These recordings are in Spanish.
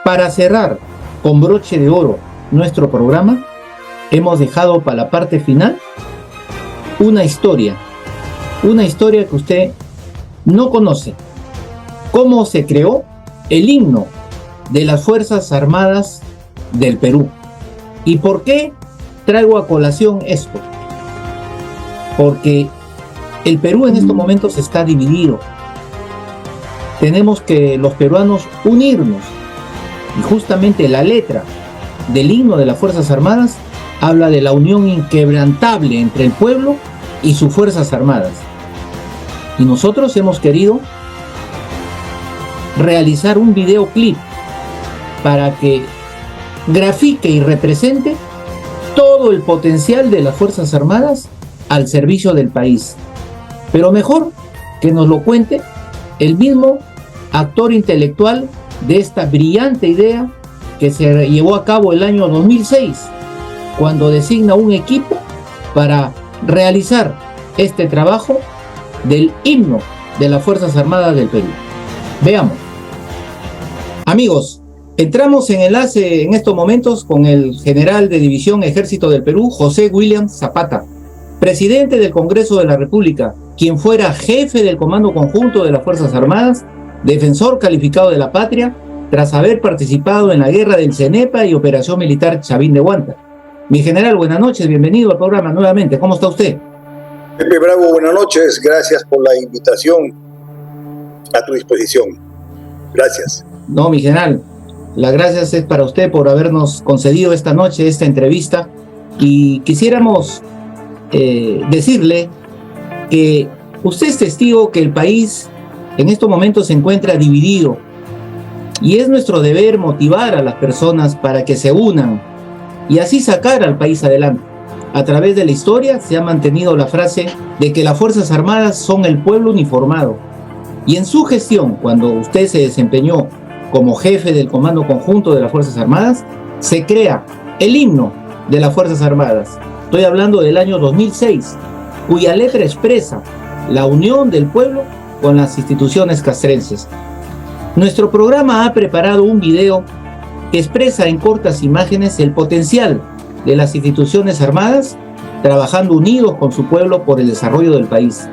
Para cerrar con broche de oro nuestro programa, hemos dejado para la parte final una historia que usted no conoce. ¿Cómo se creó el himno de las Fuerzas Armadas del Perú? ¿Y por qué traigo a colación esto? Porque el Perú en estos momentos está dividido. Tenemos que los peruanos unirnos. Y justamente la letra del himno de las Fuerzas Armadas habla de la unión inquebrantable entre el pueblo y sus Fuerzas Armadas. Y nosotros hemos querido realizar un videoclip para que grafique y represente todo el potencial de las Fuerzas Armadas al servicio del país. Pero mejor que nos lo cuente el mismo actor intelectual de esta brillante idea que se llevó a cabo el año 2006, cuando designa un equipo para realizar este trabajo del himno de las Fuerzas Armadas del Perú. Veamos. Amigos, entramos en enlace en estos momentos con el general de División Ejército del Perú, José William Zapata, presidente del Congreso de la República, quien fuera jefe del Comando Conjunto de las Fuerzas Armadas, defensor calificado de la patria, tras haber participado en la guerra del Cenepa y Operación Militar Chavín de Huanta. Mi general, buenas noches, bienvenido al programa nuevamente. ¿Cómo está usted? Pepe Bravo, buenas noches, gracias por la invitación, a tu disposición. Gracias. No, mi general, las gracias es para usted por habernos concedido esta noche esta entrevista, y quisiéramos decirle que usted es testigo que el país en estos momentos se encuentra dividido, y es nuestro deber motivar a las personas para que se unan y así sacar al país adelante. A través de la historia se ha mantenido la frase de que las Fuerzas Armadas son el pueblo uniformado, y en su gestión, cuando usted se desempeñó como jefe del Comando Conjunto de las Fuerzas Armadas, se crea el himno de las Fuerzas Armadas. Estoy hablando del año 2006, cuya letra expresa la unión del pueblo con las instituciones castrenses. Nuestro programa ha preparado un video que expresa en cortas imágenes el potencial de las instituciones armadas trabajando unidos con su pueblo por el desarrollo del país.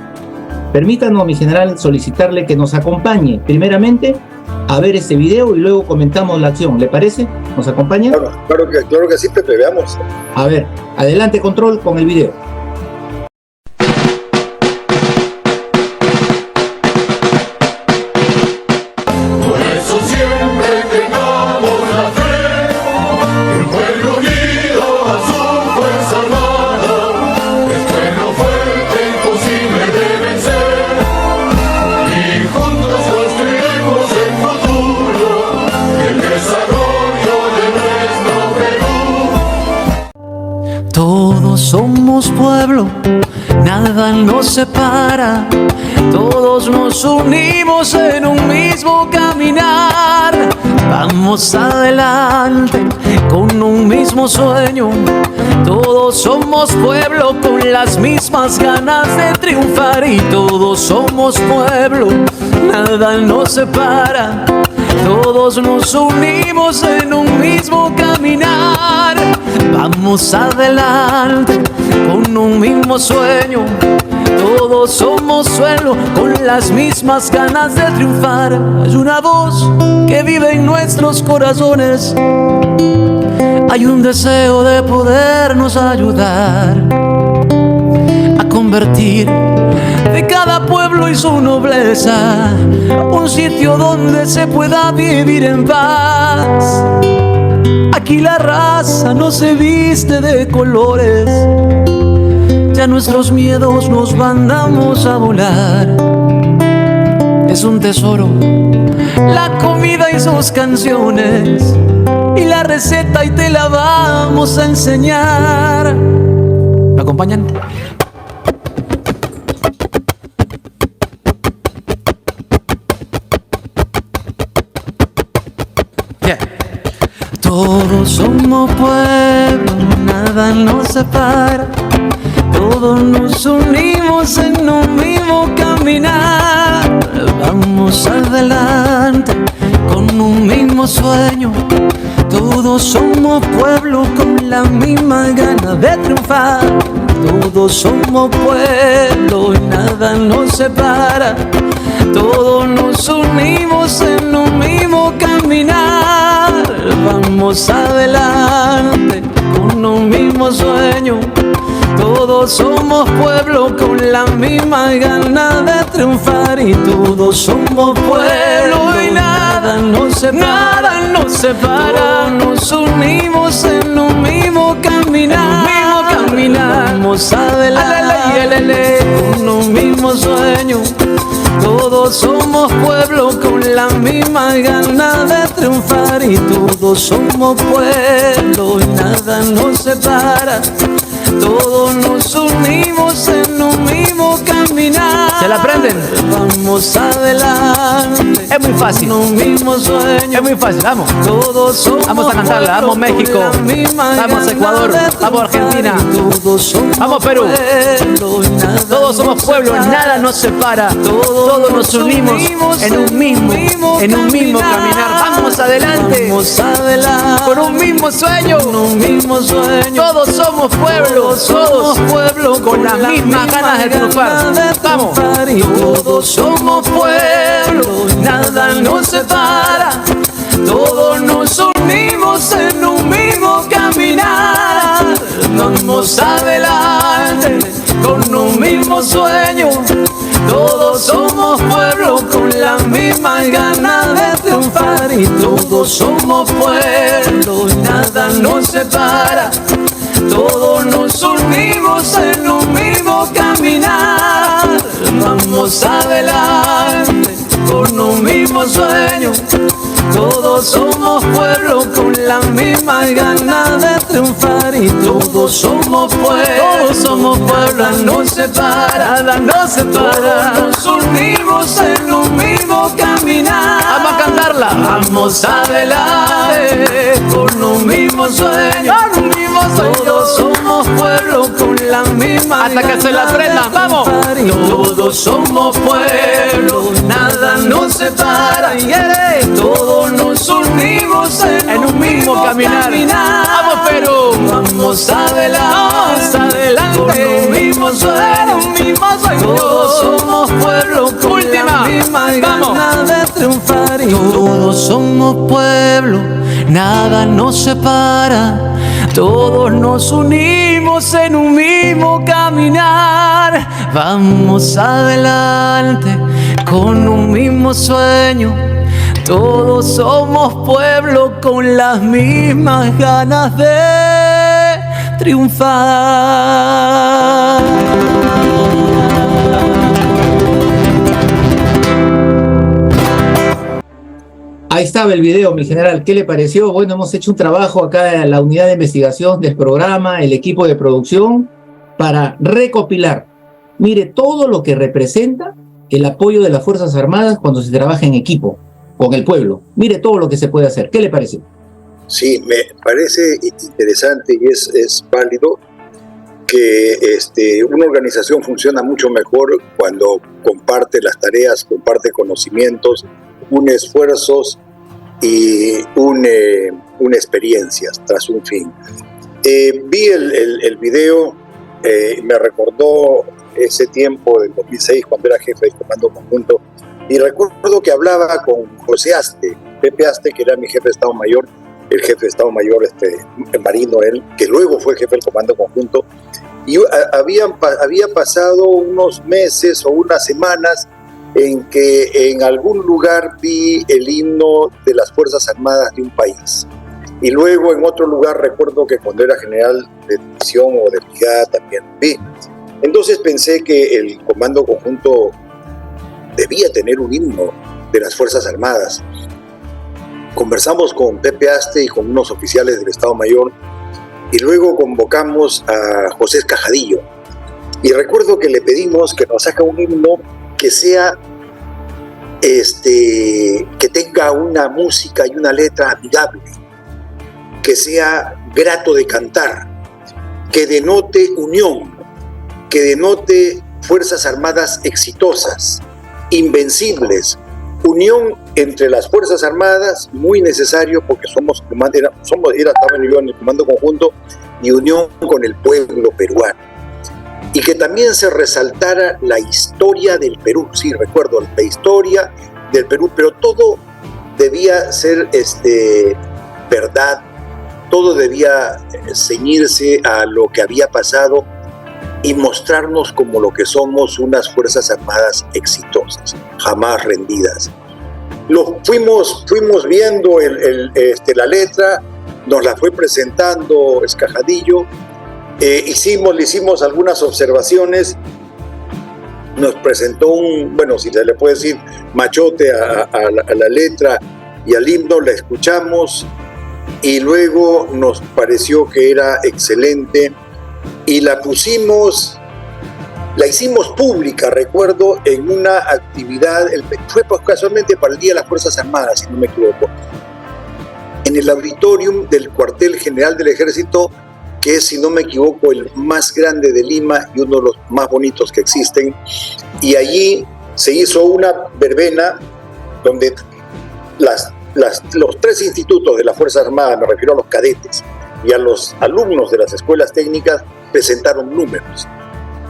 Permítanos, mi general, solicitarle que nos acompañe primeramente a ver este video y luego comentamos la acción. ¿Le parece? ¿Nos acompaña? Claro que sí, Pepe, veamos. A ver, adelante, control, con el video. Somos pueblo, nada nos separa, todos nos unimos en un mismo caminar. Vamos adelante con un mismo sueño, todos somos pueblo con las mismas ganas de triunfar. Y todos somos pueblo, nada nos separa, todos nos unimos en un mismo caminar. Vamos adelante con un mismo sueño, todos somos suelo con las mismas ganas de triunfar. Hay una voz que vive en nuestros corazones, hay un deseo de podernos ayudar a convertir de cada pueblo y su nobleza un sitio donde se pueda vivir en paz. Aquí la raza no se viste de colores, ya nuestros miedos nos mandamos a volar. Es un tesoro la comida y sus canciones, y la receta y te la vamos a enseñar. ¿Me acompañan? Todos somos pueblo, nada nos separa, todos nos unimos en un mismo caminar. Vamos adelante con un mismo sueño. Todos somos pueblo con la misma gana de triunfar. Todos somos pueblo y nada nos separa. Todos nos unimos en un mismo caminar. Vamos adelante con un mismo sueño. Todos somos pueblo con la misma gana de triunfar. Y todos somos pueblo y nada nos separa. Nada nos separa. Todos nos unimos en un mismo caminar. Vamos adelante con un mismo sueño. Todos somos pueblo con la misma gana de triunfar. Y todos somos pueblo y nada nos separa. Todos nos unimos en un mismo caminar. ¿Se la aprenden? Vamos adelante. Es muy fácil. Con un mismo sueño. Es muy fácil, vamos. Todos somos Vamos a cantarla. Vamos México. Vamos Ecuador. Vamos Argentina. Vamos Perú. Todos somos pueblo, nada nos separa. Todos nos unimos en un mismo caminar. Vamos adelante. Con un mismo sueño. Todos somos pueblo. Todos pueblo con las mismas ganas de triunfar. Vamos. Todos somos pueblo, nada nos separa. Todos nos unimos en un mismo caminar. Vamos adelante con un mismo sueño. Todos somos pueblo con la misma gana de triunfar. Y todos somos pueblo, nada nos separa. Todos nos unimos en un mismo caminar. Vamos adelante con un mismo sueño. Todos somos pueblo con la misma gana de triunfar. Y todos somos pueblo, nada nos separa. Todos nos unimos en un mismo caminar. Vamos a cantarla. Vamos adelante con un mismo sueño. Todos somos pueblo con la misma hasta que se la aprendan. Vamos. Todos somos pueblo, nada nos separa. Todos nos unimos en un mismo caminar. Vamos Perú. Vamos adelante con un mismo sueño. Todos somos pueblo con la misma gana de triunfar. Y todos somos pueblo, nada nos separa. Todos nos unimos en un mismo caminar. Vamos adelante con un mismo sueño. Todos somos pueblo con las mismas ganas de triunfar. Ahí estaba el video, mi general. ¿Qué le pareció? Bueno, hemos hecho un trabajo acá en la unidad de investigación del programa, el equipo de producción, para recopilar. Mire todo lo que representa el apoyo de las Fuerzas Armadas cuando se trabaja en equipo, con el pueblo. Mire todo lo que se puede hacer. ¿Qué le pareció? Sí, me parece interesante y es válido que una organización funciona mucho mejor cuando comparte las tareas, comparte conocimientos, une esfuerzos y une experiencias tras un fin. Vi el video, me recordó ese tiempo del 2006 cuando era jefe del Comando Conjunto, y recuerdo que hablaba con José Aste, Pepe Aste, que era mi jefe de Estado Mayor, el jefe de Estado Mayor marino, él, que luego fue jefe del Comando Conjunto, y había pasado unos meses o unas semanas en que en algún lugar vi el himno de las Fuerzas Armadas de un país. Y luego en otro lugar recuerdo que cuando era general de división o de brigada también vi. Entonces pensé que el Comando Conjunto debía tener un himno de las Fuerzas Armadas. Conversamos con Pepe Aste y con unos oficiales del Estado Mayor y luego convocamos a José Cajadillo. Y recuerdo que le pedimos que nos haga un himno que sea, que tenga una música y una letra amigable, que sea grato de cantar, que denote unión, que denote Fuerzas Armadas exitosas, invencibles, unión entre las Fuerzas Armadas, muy necesario porque estaba yo en el comando conjunto, y unión con el pueblo peruano. Y que también se resaltara la historia del Perú, sí, recuerdo, la historia del Perú, pero todo debía ser verdad, todo debía ceñirse a lo que había pasado y mostrarnos como lo que somos, unas Fuerzas Armadas exitosas, jamás rendidas. Fuimos viendo la letra, nos la fue presentando Escajadillo, le hicimos algunas observaciones, nos presentó si se le puede decir, machote a la letra y al himno, la escuchamos y luego nos pareció que era excelente y la hicimos pública, recuerdo, en una actividad, fue casualmente para el Día de las Fuerzas Armadas, si no me equivoco, en el auditorium del cuartel general del Ejército, que es, si no me equivoco, el más grande de Lima y uno de los más bonitos que existen, y allí se hizo una verbena donde los 3 institutos de la Fuerza Armada, me refiero a los cadetes y a los alumnos de las escuelas técnicas, presentaron números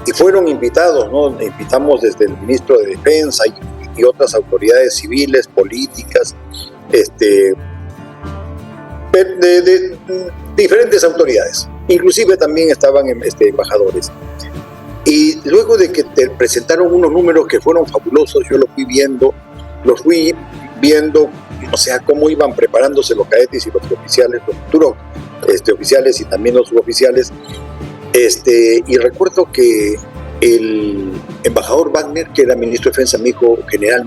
y fueron invitados, ¿no? Invitamos desde el ministro de Defensa y otras autoridades civiles, políticas, de diferentes autoridades, inclusive también estaban embajadores. Y luego de que te presentaron unos números que fueron fabulosos, yo los fui viendo, o sea, cómo iban preparándose los cadetes y los oficiales, los futuros oficiales y también los suboficiales. Y recuerdo que el embajador Wagner, que era ministro de Defensa, me dijo, general,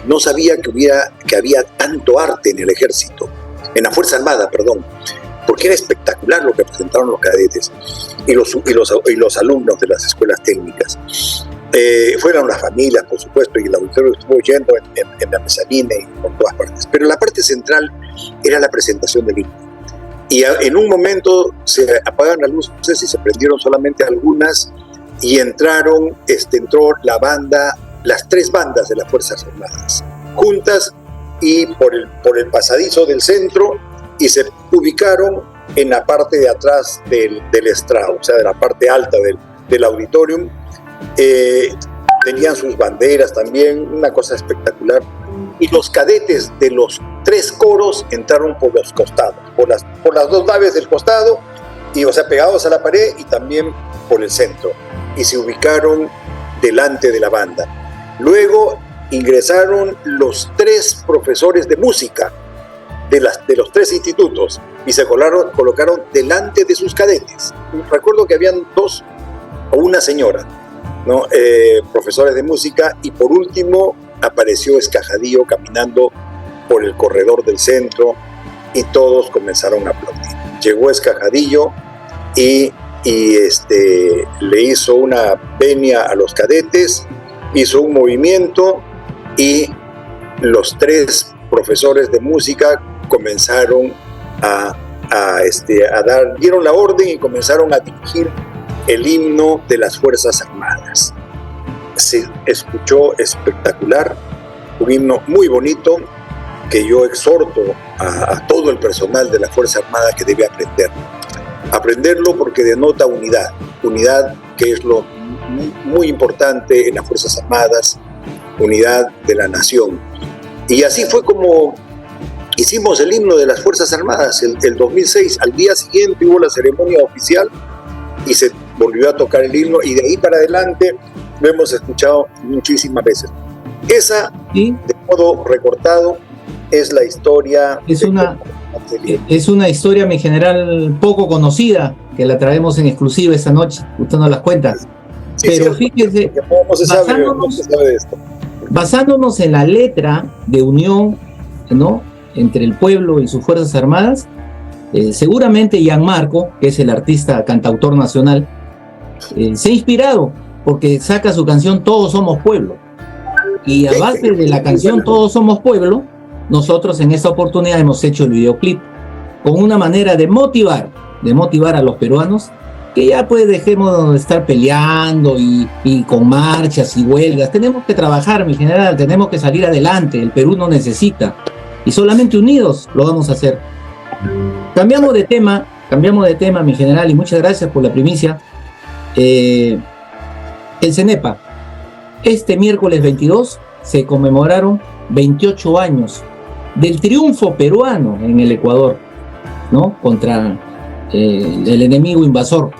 no sabía que había tanto arte en el ejército, en la Fuerza Armada, perdón, porque era espectacular lo que presentaron los cadetes y los alumnos de las escuelas técnicas. Fueron las familias, por supuesto, y el auditorio estuvo yendo en la mezanina y por todas partes. Pero la parte central era la presentación del himno. Y en un momento se apagaron las luces y se prendieron solamente algunas y entró la banda, las 3 bandas de las Fuerzas Armadas, juntas y por el pasadizo del centro, y se ubicaron en la parte de atrás del estrado, o sea, de la parte alta del auditorium. Tenían sus banderas también, una cosa espectacular. Y los cadetes de los 3 coros entraron por los costados, por las 2 naves del costado, o sea, pegados a la pared, y también por el centro, y se ubicaron delante de la banda. Luego ingresaron los 3 profesores de música de los 3 institutos y se colocaron delante de sus cadetes. Recuerdo que habían 2 o una señora, ¿no? Profesores de música, y por último apareció Escajadillo caminando por el corredor del centro y todos comenzaron a aplaudir. Llegó Escajadillo y le hizo una venia a los cadetes, hizo un movimiento y los 3 profesores de música comenzaron dieron la orden y comenzaron a dirigir el himno de las Fuerzas Armadas. Se escuchó espectacular, un himno muy bonito que yo exhorto a todo el personal de la Fuerza Armada que debe aprenderlo porque denota unidad que es lo muy importante en las Fuerzas Armadas, unidad de la nación. Y así fue como hicimos el himno de las Fuerzas Armadas el 2006. Al día siguiente hubo la ceremonia oficial y se volvió a tocar el himno, y de ahí para adelante lo hemos escuchado muchísimas veces. Esa, ¿sí?, de modo recortado, es la historia. Es una historia, mi general, poco conocida, que la traemos en exclusiva esta noche. Usted nos las cuenta. Sí, pero fíjese, basándonos en la letra de unión, ¿no?, entre el pueblo y sus Fuerzas Armadas, seguramente Gianmarco, que es el artista cantautor nacional, se ha inspirado porque saca su canción Todos Somos Pueblo, y a base de la canción Todos Somos Pueblo, nosotros en esta oportunidad hemos hecho el videoclip con una manera de motivar a los peruanos que ya pues dejemos de estar peleando y con marchas y huelgas. Tenemos que trabajar, mi general, tenemos que salir adelante. El Perú nos necesita y solamente unidos lo vamos a hacer. Cambiamos de tema, mi general, y muchas gracias por la primicia. El CENEPA, este miércoles 22 se conmemoraron 28 años del triunfo peruano en el Ecuador, ¿no? Contra el enemigo invasor.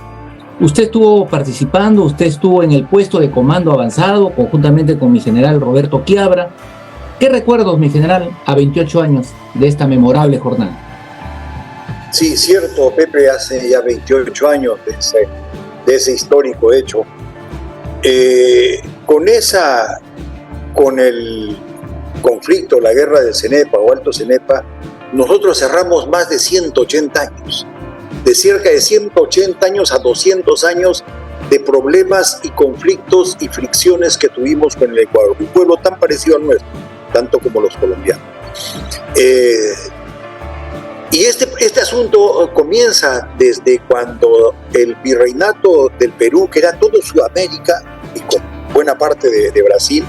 Usted estuvo participando, usted estuvo en el puesto de comando avanzado conjuntamente con mi general Roberto Quiabra. ¿Qué recuerdos, mi general, a 28 años de esta memorable jornada? Sí, cierto, Pepe, hace ya 28 años de ese histórico hecho. Con el conflicto, la guerra del CENEPA o Alto CENEPA, nosotros cerramos más de 180 años. De cerca de 180 años a 200 años de problemas y conflictos y fricciones que tuvimos con el Ecuador, un pueblo tan parecido al nuestro, tanto como los colombianos. Y este asunto comienza desde cuando el virreinato del Perú, que era todo Sudamérica y con buena parte de Brasil,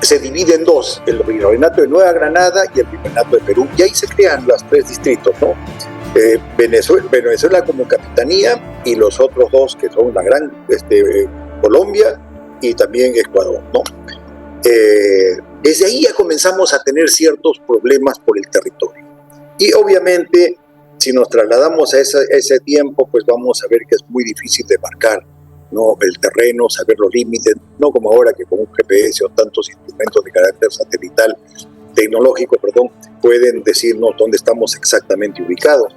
se divide en dos, el virreinato de Nueva Granada y el virreinato de Perú, y ahí se crean los tres distritos, ¿no? Venezuela como capitanía y los otros dos que son la gran Colombia y también Ecuador, ¿no? Desde ahí ya comenzamos a tener ciertos problemas por el territorio. Y obviamente, si nos trasladamos a ese tiempo, pues vamos a ver que es muy difícil de marcar, ¿no? El terreno, saber los límites, no como ahora que con un GPS o tantos instrumentos de carácter satelital, tecnológico, pueden decirnos dónde estamos exactamente ubicados.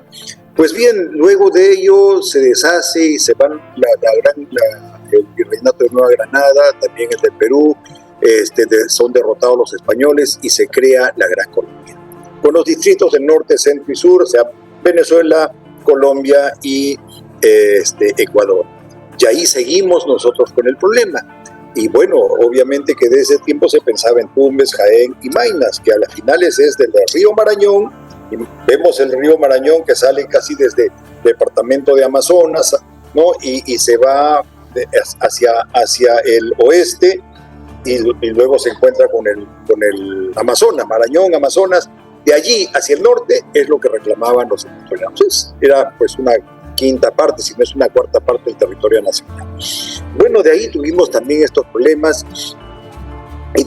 Pues bien, luego de ello se deshace y se van el virreinato de Nueva Granada, también el de Perú, son derrotados los españoles y se crea la Gran Colombia, con los distritos del norte, centro y sur, o sea, Venezuela, Colombia y Ecuador. Y ahí seguimos nosotros con el problema. Y bueno, obviamente que desde ese tiempo se pensaba en Tumbes, Jaén y Maynas, que a las finales es del río Marañón, y vemos el río Marañón que sale casi desde el departamento de Amazonas, ¿no? Y se va hacia el oeste y luego se encuentra con el Amazonas, Marañón, Amazonas. De allí hacia el norte es lo que reclamaban los ecuatorianos. Era pues una quinta parte, si no es una cuarta parte del territorio nacional. Bueno, de ahí tuvimos también estos problemas y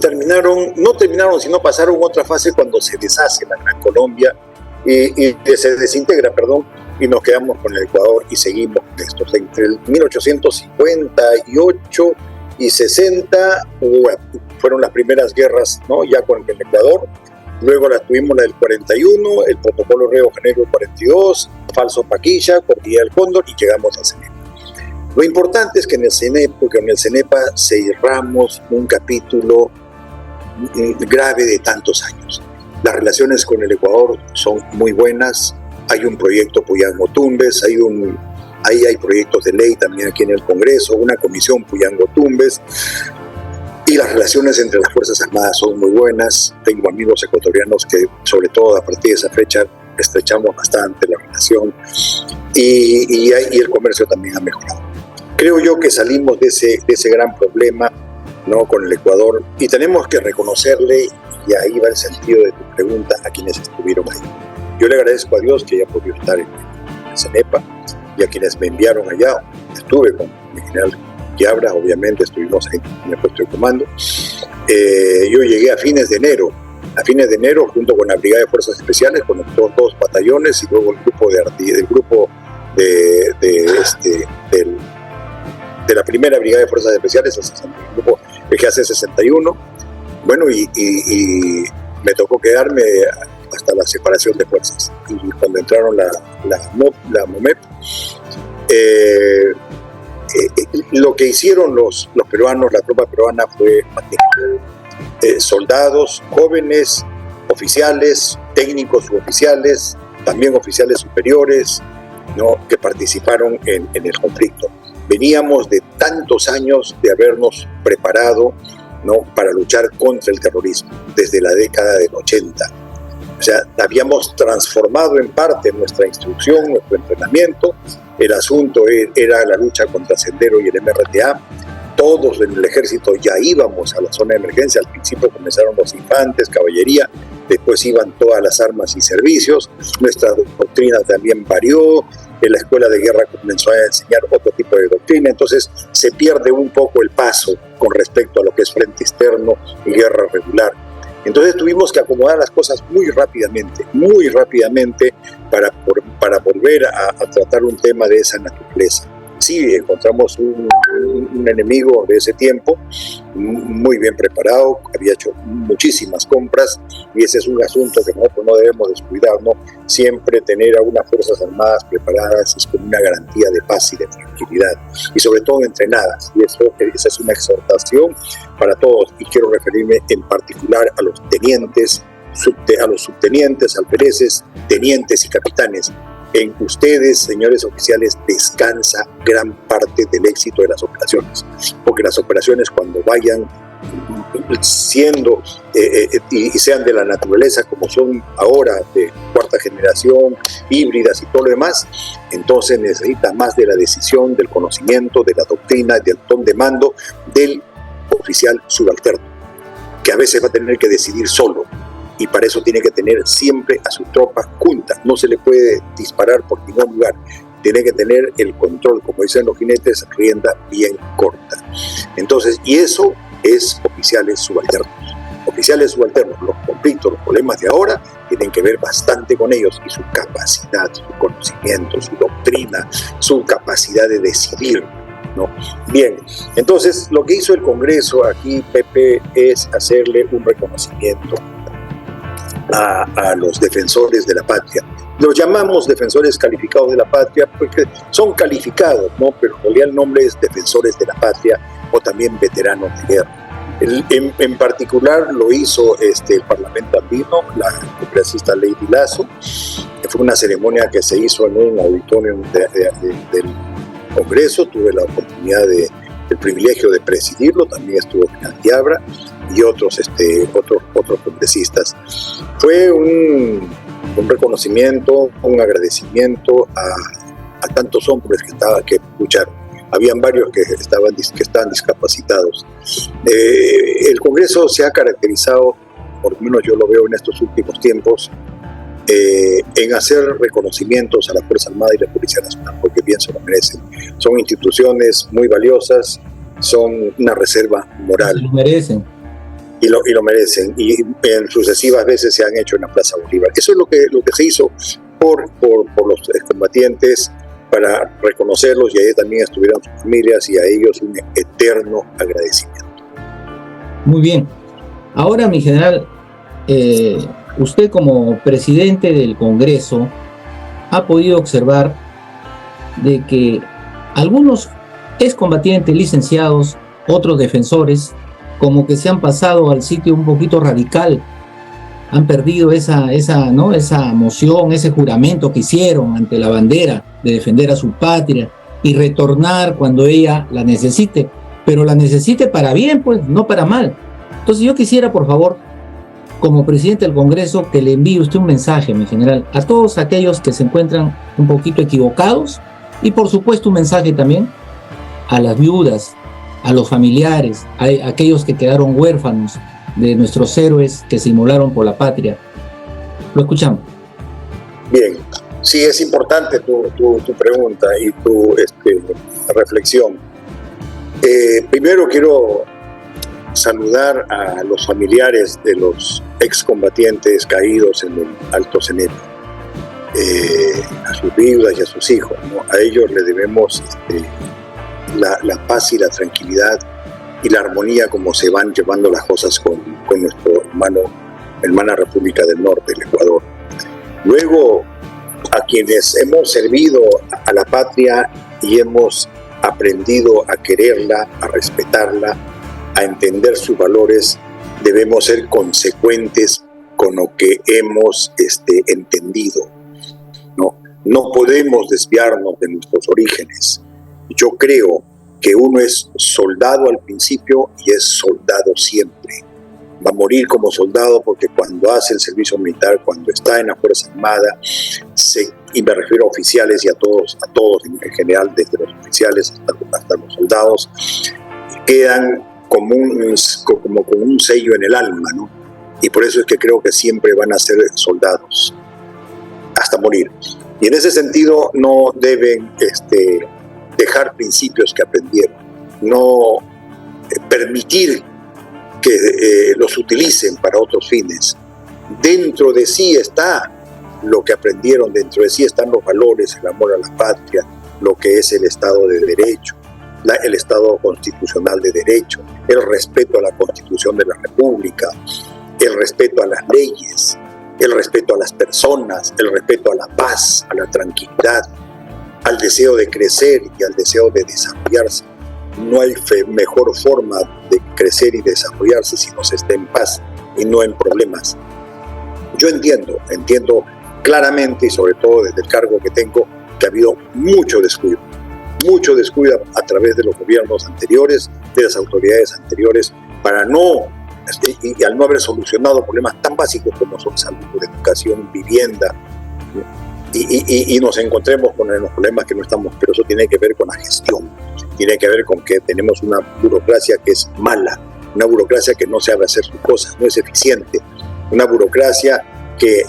no terminaron, sino pasaron otra fase cuando se deshace la Gran Colombia y se desintegra, y nos quedamos con el Ecuador y seguimos con esto. Entre el 1858 y 60 fueron las primeras guerras, ¿no? Ya con el Ecuador. Luego tuvimos la del 41, el protocolo Río de Janeiro del 42, Falso Paquilla, Cordillera del Cóndor y llegamos al CENEPA. Lo importante es que en el CENEPA cerramos un capítulo grave de tantos años. Las relaciones con el Ecuador son muy buenas. Hay un proyecto Puyango-Tumbes, ahí hay proyectos de ley también aquí en el Congreso, una comisión Puyango-Tumbes. Y las relaciones entre las Fuerzas Armadas son muy buenas. Tengo amigos ecuatorianos que, sobre todo a partir de esa fecha, estrechamos bastante la relación y el comercio también ha mejorado. Creo yo que salimos de ese gran problema, ¿no? Con el Ecuador, y tenemos que reconocerle, y ahí va el sentido de tu pregunta, a quienes estuvieron ahí. Yo le agradezco a Dios que haya podido estar en el CENEPA y a quienes me enviaron allá. Estuve con el general Quiabra, obviamente estuvimos ahí en el puesto de comando. Yo llegué a fines de enero junto con la Brigada de Fuerzas Especiales, con los dos batallones y luego el grupo de la primera Brigada de Fuerzas Especiales, el grupo GAC 61. Bueno, y me tocó quedarme hasta la separación de fuerzas. Y cuando entraron la MOMEP, lo que hicieron los peruanos, la tropa peruana, fue soldados, jóvenes, oficiales, técnicos, suboficiales, también oficiales superiores, ¿no? Que participaron en el conflicto. Veníamos de tantos años de habernos preparado, ¿no? Para luchar contra el terrorismo, desde la década del 80. O sea, habíamos transformado en parte nuestra instrucción, nuestro entrenamiento. El asunto era la lucha contra Sendero y el MRTA. Todos en el ejército ya íbamos a la zona de emergencia. Al principio comenzaron los infantes, caballería, después iban todas las armas y servicios. Nuestra doctrina también varió. En la escuela de guerra comenzó a enseñar otro tipo de doctrina. Entonces se pierde un poco el paso con respecto a lo que es frente externo y guerra regular. Entonces tuvimos que acomodar las cosas muy rápidamente para volver a tratar un tema de esa naturaleza. Sí, encontramos un enemigo de ese tiempo, muy bien preparado, había hecho muchísimas compras, y ese es un asunto que nosotros no debemos descuidar, ¿no? Siempre tener a unas Fuerzas Armadas preparadas es como una garantía de paz y de tranquilidad, y sobre todo entrenadas, y esa es una exhortación para todos, y quiero referirme en particular a los tenientes, a los subtenientes, alfereces, tenientes y capitanes. En ustedes, señores oficiales, descansa gran parte del éxito de las operaciones, porque las operaciones, cuando vayan siendo y sean de la naturaleza como son ahora, de cuarta generación, híbridas y todo lo demás, entonces necesita más de la decisión, del conocimiento, de la doctrina, del ton de mando del oficial subalterno, que a veces va a tener que decidir solo. Y para eso tiene que tener siempre a su tropa junta. No se le puede disparar por ningún lugar. Tiene que tener el control, como dicen los jinetes, rienda bien corta. Entonces, y eso es oficiales subalternos. Oficiales subalternos, los conflictos, los problemas de ahora tienen que ver bastante con ellos, y su capacidad, su conocimiento, su doctrina, su capacidad de decidir, ¿no? Bien, entonces lo que hizo el Congreso aquí, Pepe, es hacerle un reconocimiento a los defensores de la patria. Los llamamos defensores calificados de la patria porque son calificados, ¿no? Pero en realidad el nombre es defensores de la patria, o también veteranos de guerra. En particular lo hizo el Parlamento andino, la congresista Lady Lazo. Fue una ceremonia que se hizo en un auditorio del Congreso. Tuve la oportunidad el privilegio de presidirlo. También estuvo Final Diabra y otros congresistas. Fue un reconocimiento, un agradecimiento a tantos hombres que lucharon. Habían varios que estaban discapacitados. El Congreso se ha caracterizado, por lo menos yo lo veo en estos últimos tiempos, en hacer reconocimientos a la Fuerza Armada y la Policía Nacional, porque bien se lo merecen. Son instituciones muy valiosas, son una reserva moral. Se lo merecen. Y lo merecen, y en sucesivas veces se han hecho en la Plaza Bolívar. Eso es lo que se hizo por los excombatientes, para reconocerlos, y ahí también estuvieron sus familias, y a ellos un eterno agradecimiento. Muy bien. Ahora, mi general, usted como presidente del Congreso ha podido observar de que algunos excombatientes licenciados, otros defensores, como que se han pasado al sitio un poquito radical, han perdido esa moción, ese juramento que hicieron ante la bandera de defender a su patria y retornar cuando ella la necesite, pero la necesite para bien, pues, no para mal. Entonces yo quisiera, por favor, como presidente del Congreso, que le envíe usted un mensaje, mi general, a todos aquellos que se encuentran un poquito equivocados, y por supuesto un mensaje también a las viudas, a los familiares, a aquellos que quedaron huérfanos de nuestros héroes que se inmolaron por la patria. Lo escuchamos. Bien, sí, es importante tu pregunta y tu reflexión. Primero quiero saludar a los familiares de los excombatientes caídos en el Alto Cenepa, a sus viudas y a sus hijos, ¿no? A ellos le debemos la paz y la tranquilidad y la armonía, como se van llevando las cosas con nuestro hermana República del Norte, el Ecuador. Luego, a quienes hemos servido a la patria y hemos aprendido a quererla, a respetarla, a entender sus valores, debemos ser consecuentes con lo que hemos entendido. No podemos desviarnos de nuestros orígenes. Yo creo que uno es soldado al principio y es soldado siempre. va a morir como soldado, porque cuando hace el servicio militar, cuando está en la Fuerza Armada, y me refiero a oficiales y a todos en general, desde los oficiales hasta los soldados, quedan como con un sello en el alma, ¿no? Y por eso es que creo que siempre van a ser soldados hasta morir. Y en ese sentido no deben dejar principios que aprendieron, no permitir que los utilicen para otros fines. Dentro de sí está lo que aprendieron, dentro de sí están los valores, el amor a la patria, lo que es el Estado de Derecho, el Estado constitucional de Derecho, el respeto a la Constitución de la República, el respeto a las leyes, el respeto a las personas, el respeto a la paz, a la tranquilidad, al deseo de crecer y al deseo de desarrollarse. No hay mejor forma de crecer y desarrollarse si no se está en paz y no en problemas. Yo entiendo claramente, y sobre todo desde el cargo que tengo, que ha habido mucho descuido a través de los gobiernos anteriores, de las autoridades anteriores, para y al no haber solucionado problemas tan básicos como son salud, educación, vivienda, y nos encontremos con los problemas que no estamos, pero eso tiene que ver con la gestión, tiene que ver con que tenemos una burocracia que es mala, una burocracia que no sabe hacer sus cosas, no es eficiente, una burocracia que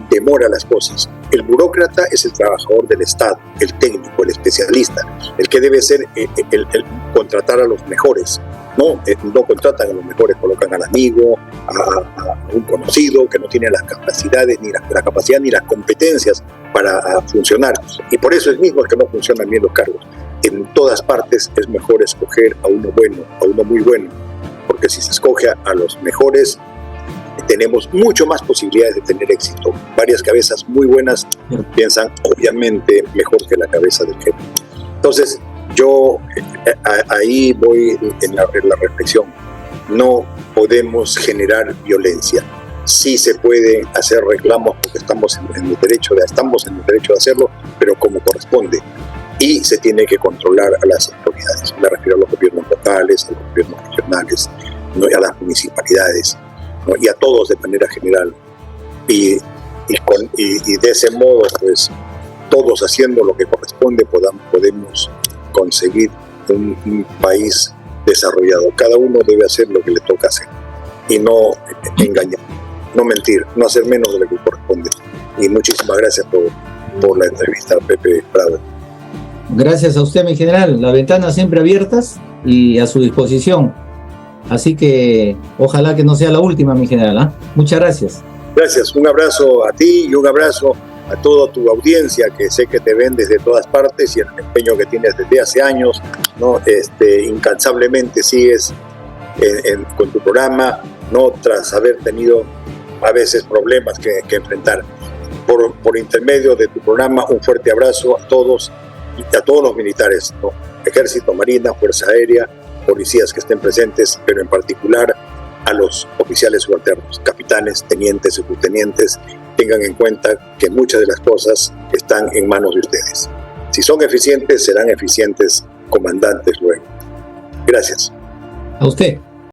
demora las cosas. El burócrata es el trabajador del Estado, el técnico, el especialista, el que debe ser el contratar a los mejores. No contratan a los mejores, colocan al amigo, a un conocido que no tiene las capacidades, ni la capacidad ni las competencias para funcionar. Y por eso es mismo que no funcionan bien los cargos. En todas partes es mejor escoger a uno bueno, a uno muy bueno, porque si se escoge a los mejores, tenemos mucho más posibilidades de tener éxito. Varias cabezas muy buenas piensan obviamente mejor que la cabeza del jefe. Entonces, yo ahí voy en la reflexión. No podemos generar violencia. Sí se puede hacer reclamos porque estamos en el derecho de hacerlo, pero como corresponde. Y se tiene que controlar a las autoridades. Me refiero a los gobiernos locales, a los gobiernos regionales, ¿no? Y a las municipalidades, ¿no? Y a todos de manera general. Y de ese modo, pues, todos haciendo lo que corresponde, podemos conseguir un país desarrollado. Cada uno debe hacer lo que le toca hacer y no engañar, no mentir, no hacer menos de lo que corresponde. Y muchísimas gracias por la entrevista, Pepe Prado. Gracias a usted, mi general. Las ventanas siempre abiertas y a su disposición. Así que ojalá que no sea la última, mi general, ¿eh? Muchas gracias. Gracias. Un abrazo a ti y un abrazo a toda tu audiencia, que sé que te ven desde todas partes, y el empeño que tienes desde hace años, ¿no? Incansablemente sigues con tu programa, ¿no? Tras haber tenido a veces problemas que enfrentar. Por intermedio de tu programa, un fuerte abrazo a todos los militares, ¿no? Ejército, Marina, Fuerza Aérea, policías que estén presentes, pero en particular a los oficiales subalternos, capitanes, tenientes, subtenientes. Tengan en cuenta que muchas de las cosas están en manos de ustedes. Si son eficientes, serán eficientes comandantes luego. Gracias. A usted.